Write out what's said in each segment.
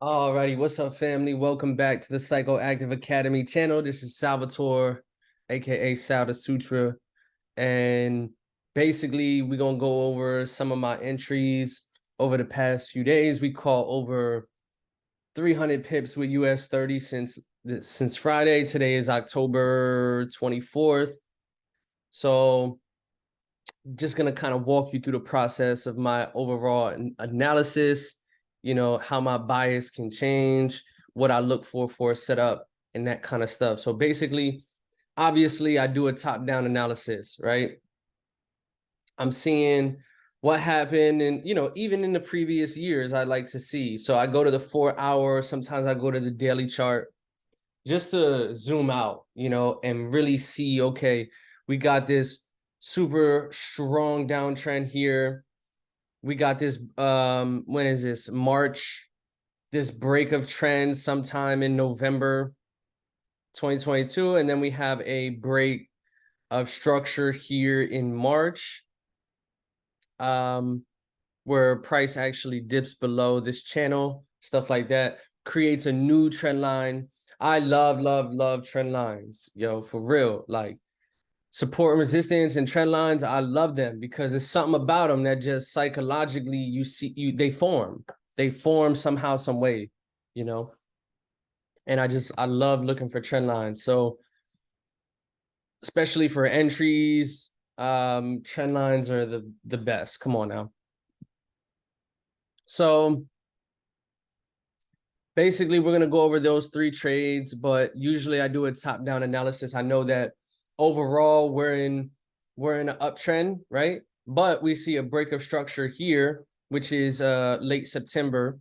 Alrighty, what's up, family? Welcome back to the Psychoactive Academy channel. This is Salvatore, aka Sal the Sutra, and basically we're gonna go over some of my entries over the past few days. We caught over 300 pips with US30 since Friday. Today is October 24th. So just gonna kind of walk you through the process of my overall analysis, how my bias can change, what I look for a setup, and that kind of stuff. So basically, obviously, I do a top-down analysis, right? I'm seeing what happened, and even in the previous years, I like to see. So I go to the 4 hour, sometimes I go to the daily chart just to zoom out, and really see, okay, we got this super strong downtrend here. We got this, when is this? March, this break of trend sometime in November 2022. And then we have a break of structure here in March, where price actually dips below this channel, stuff like that, creates a new trend line. I love trend lines, for real. Like, support and resistance and trend lines, I love them because it's something about them that just psychologically they form somehow, some way, and I love looking for trend lines. So especially for entries, trend lines are the best. Come on now. So basically, we're gonna go over those three trades, but usually I do a top-down analysis. I know that overall we're in an uptrend, right? But we see a break of structure here, which is late September.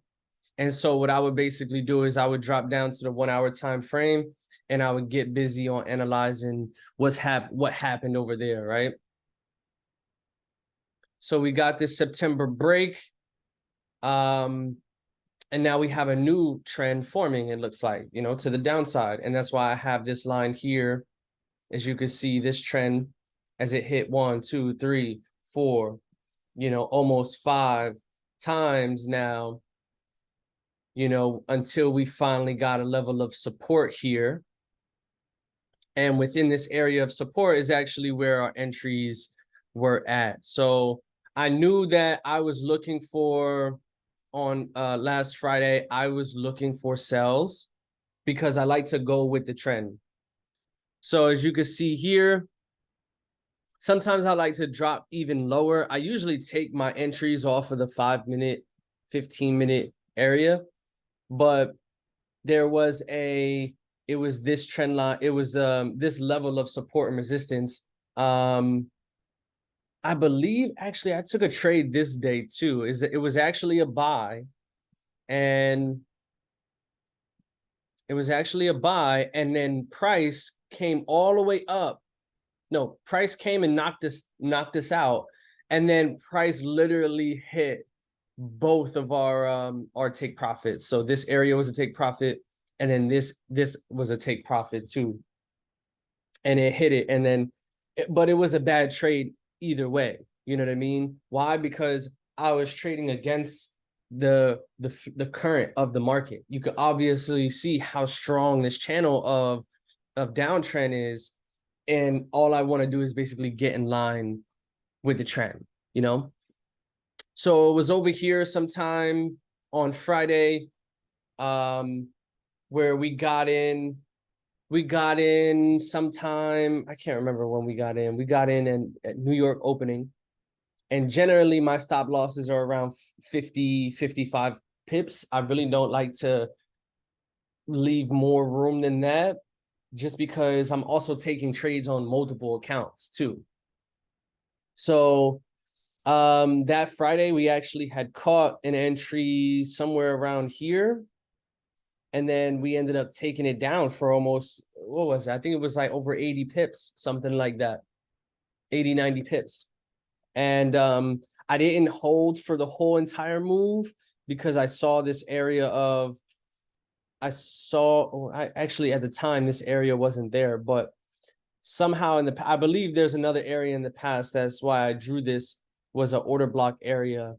And so what I would basically do is I would drop down to the 1 hour time frame and I would get busy on analyzing what happened over there, right? So we got this September break. And now we have a new trend forming, it looks like, to the downside. And that's why I have this line here. As you can see, this trend, as it hit 1, 2, 3, 4, almost 5 times now, until we finally got a level of support here. And within this area of support is actually where our entries were at. So I knew that I was looking for, on last Friday, I was looking for sells because I like to go with the trend. So as you can see here, sometimes I like to drop even lower. I usually take my entries off of the 5-minute, 15-minute area, but there was it was this trend line. It was this level of support and resistance. I believe actually I took a trade this day too. It was actually a buy, and and then price came all the way up. No, price came and knocked us out, and then price literally hit both of our take profits. So this area was a take profit, and then this was a take profit too, and it hit it. And then but it was a bad trade either way, you know what I mean? Why? Because I was trading against the current of the market. You could obviously see how strong this channel of downtrend is, and all I want to do is basically get in line with the trend, So it was over here sometime on Friday, where we got in sometime, I can't remember when we got in. We got in at New York opening. And generally my stop losses are around 50, 55 pips. I really don't like to leave more room than that, just because I'm also taking trades on multiple accounts too. So that Friday, we actually had caught an entry somewhere around here. And then we ended up taking it down for almost, what was it? I think it was like over 80 pips, something like that. 80, 90 pips. And I didn't hold for the whole entire move because I saw this area of, actually at the time, this area wasn't there, but somehow I believe there's another area in the past. That's why I drew this, was an order block area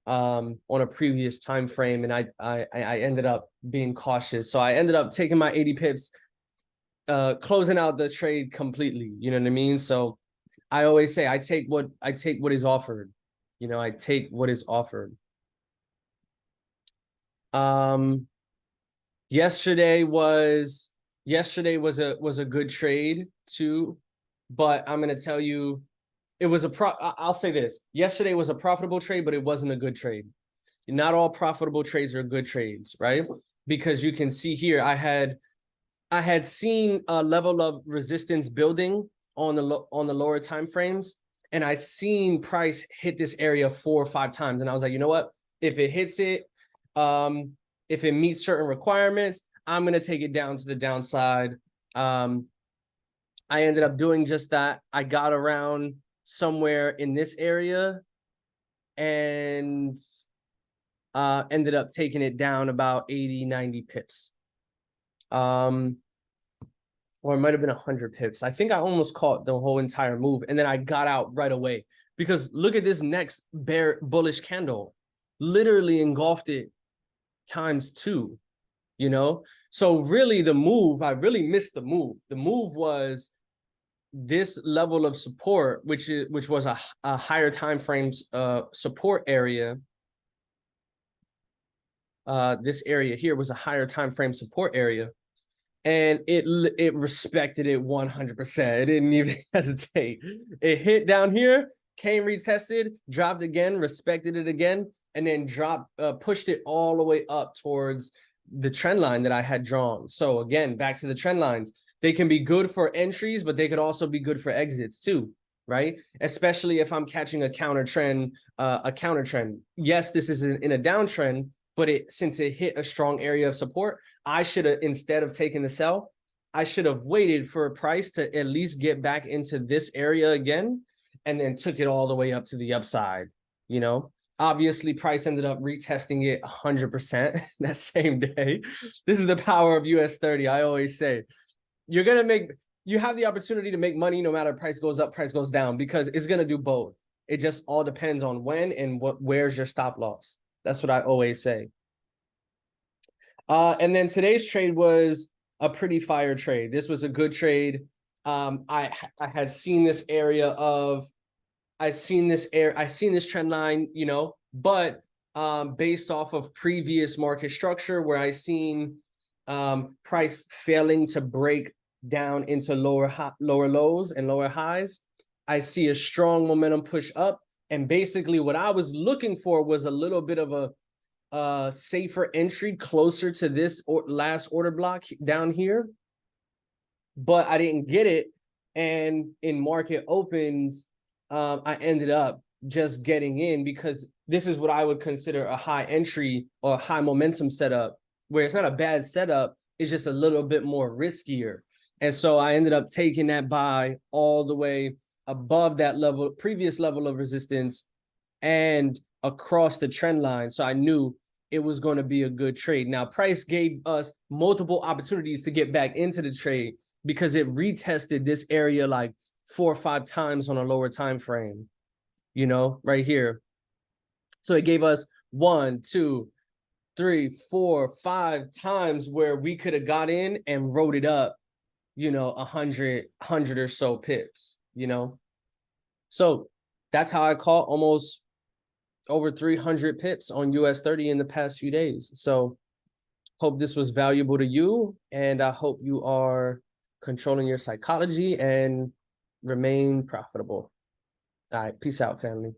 on a previous time frame, and I ended up being cautious. So I ended up taking my 80 pips, closing out the trade completely. You know what I mean? So I always say I take what is offered. You know, I take what is offered. Yesterday was a good trade too, but I'm gonna tell you, it was I'll say this: yesterday was a profitable trade, but it wasn't a good trade. Not all profitable trades are good trades, right? Because you can see here, I had seen a level of resistance building on the lower time frames, and I seen price hit this area 4 or 5 times, and I was like, you know what? If it hits it, if it meets certain requirements, I'm gonna take it down to the downside. I ended up doing just that. I got around somewhere in this area and ended up taking it down about 80, 90 pips. Or it might have been 100 pips. I think I almost caught the whole entire move, and then I got out right away because look at this next bullish candle, literally engulfed it ×2, you know? So really the move, I really missed the move. The move was this level of support, which was a higher time frames support area. This area here was a higher time frame support area, and it respected it 100%. It didn't even hesitate. It hit down here, came retested, dropped again, respected it again, and then pushed it all the way up towards the trend line that I had drawn. So again, back to the trend lines. They can be good for entries, but they could also be good for exits too, right? Especially if I'm catching a counter trend. Yes, this is in a downtrend, but since it hit a strong area of support, I should have, instead of taking the sell, I should have waited for a price to at least get back into this area again, and then took it all the way up to the upside, you know? Obviously, price ended up retesting it 100% that same day. This is the power of US30. I always say, you have the opportunity to make money no matter price goes up, price goes down, because it's going to do both. It just all depends on when and where's your stop loss. That's what I always say. And then today's trade was a pretty fire trade. This was a good trade. I had seen this area of, I seen this trend line, you know, but based off of previous market structure where I seen price failing to break down into lower lows and lower highs, I see a strong momentum push up. And basically what I was looking for was a little bit of a safer entry closer to this last order block down here, but I didn't get it. And in market opens, I ended up just getting in because this is what I would consider a high entry or a high momentum setup, where it's not a bad setup, it's just a little bit more riskier. And so I ended up taking that buy all the way above that level, previous level of resistance, and across the trend line. So I knew it was going to be a good trade. Now, price gave us multiple opportunities to get back into the trade because it retested this area like 4 or 5 times on a lower time frame, you know, right here. So it gave us 1, 2, 3, 4, 5 times where we could have got in and wrote it up, you know, 100 or so pips, you know. So that's how I caught almost over 300 pips on US30 in the past few days. So hope this was valuable to you, and I hope you are controlling your psychology and remain profitable. All right, peace out, family.